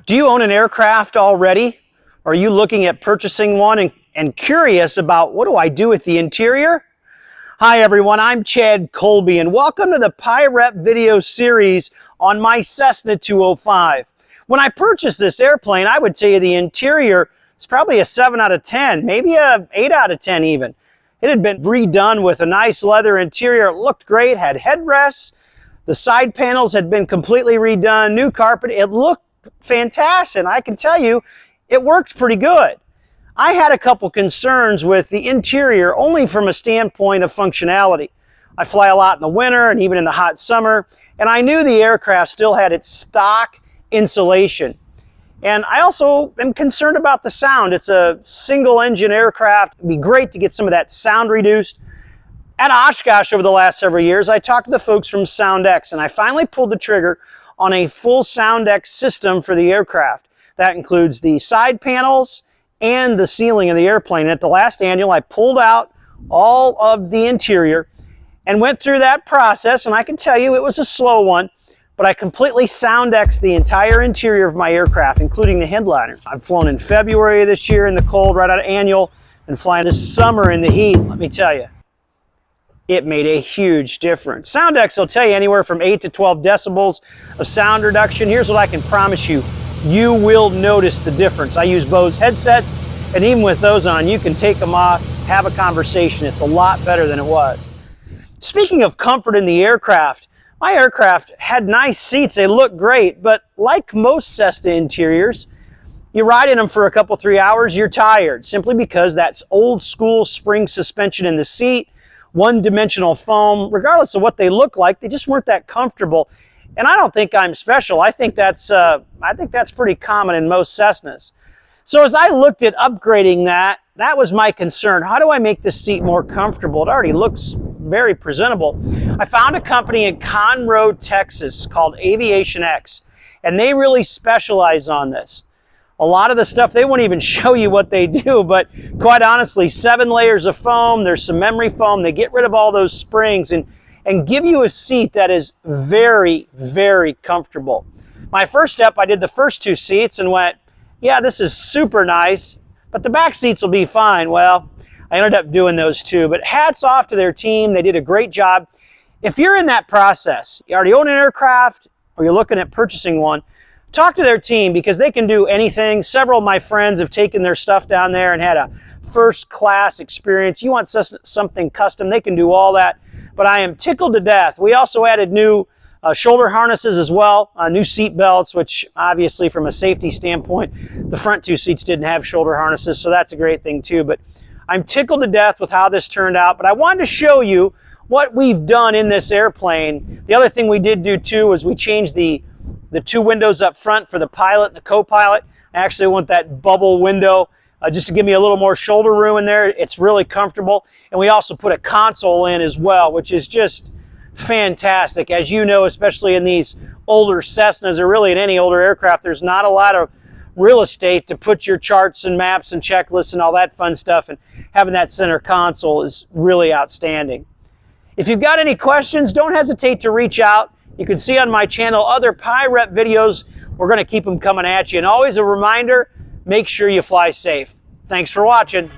Do you own an aircraft already? Are you looking at purchasing one and curious about what do I do with the interior? Hi everyone, I'm Chad Colby and welcome to the PIREP video series on my Cessna 205. When I purchased this airplane, I would tell you the interior is probably a 7 out of 10, maybe a 8 out of 10 even. It had been redone with a nice leather interior. It looked great, had headrests. The side panels had been completely redone, new carpet. It looked fantastic. I can tell you, it worked pretty good. I had a couple concerns with the interior only from a standpoint of functionality. I fly a lot in the winter and even in the hot summer, and I knew the aircraft still had its stock insulation. And I also am concerned about the sound. It's a single engine aircraft. It'd be great to get some of that sound reduced. At Oshkosh over the last several years, I talked to the folks from SoundEx, and I finally pulled the trigger on a full SoundEx system for the aircraft. That includes the side panels and the ceiling of the airplane. And at the last annual, I pulled out all of the interior and went through that process, and I can tell you it was a slow one, but I completely SoundExed the entire interior of my aircraft, including the headliner. I've flown in February of this year in the cold, right out of annual, and flying this summer in the heat. Let me tell you, it made a huge difference. SoundEx will tell you anywhere from 8 to 12 decibels of sound reduction. Here's what I can promise you. You will notice the difference. I use Bose headsets, and even with those on, you can take them off, have a conversation. It's a lot better than it was. Speaking of comfort in the aircraft, my aircraft had nice seats. They look great, but like most Cessna interiors, you ride in them for a couple, 3 hours, you're tired, simply because that's old school spring suspension in the seat, one-dimensional foam. Regardless of what they look like, they just weren't that comfortable. And I don't think I'm special. I think that's pretty common in most Cessnas. So as I looked at upgrading that was my concern. How do I make this seat more comfortable? It already looks very presentable. I found a company in Conroe, Texas called Aviation, and they really specialize on this. A lot of the stuff, they won't even show you what they do, but quite honestly, 7 layers of foam, there's some memory foam, they get rid of all those springs and give you a seat that is very, very comfortable. My first step, I did the first 2 seats and went, yeah, this is super nice, but the back seats will be fine. Well, I ended up doing those too, but hats off to their team. They did a great job. If you're in that process, you already own an aircraft or you're looking at purchasing one, talk to their team because they can do anything. Several of my friends have taken their stuff down there and had a first-class experience. You want something custom, they can do all that. But I am tickled to death. We also added new shoulder harnesses as well, new seat belts, which obviously from a safety standpoint, the front 2 seats didn't have shoulder harnesses, so that's a great thing too. But I'm tickled to death with how this turned out. But I wanted to show you what we've done in this airplane. The other thing we did do too was we changed the 2 windows up front for the pilot and the co-pilot. I actually want that bubble window just to give me a little more shoulder room in there. It's really comfortable. And we also put a console in as well, which is just fantastic. As you know, especially in these older Cessnas or really in any older aircraft, there's not a lot of real estate to put your charts and maps and checklists and all that fun stuff. And having that center console is really outstanding. If you've got any questions, don't hesitate to reach out. You can see on my channel other PIREP videos. We're going to keep them coming at you. And always a reminder, make sure you fly safe. Thanks for watching.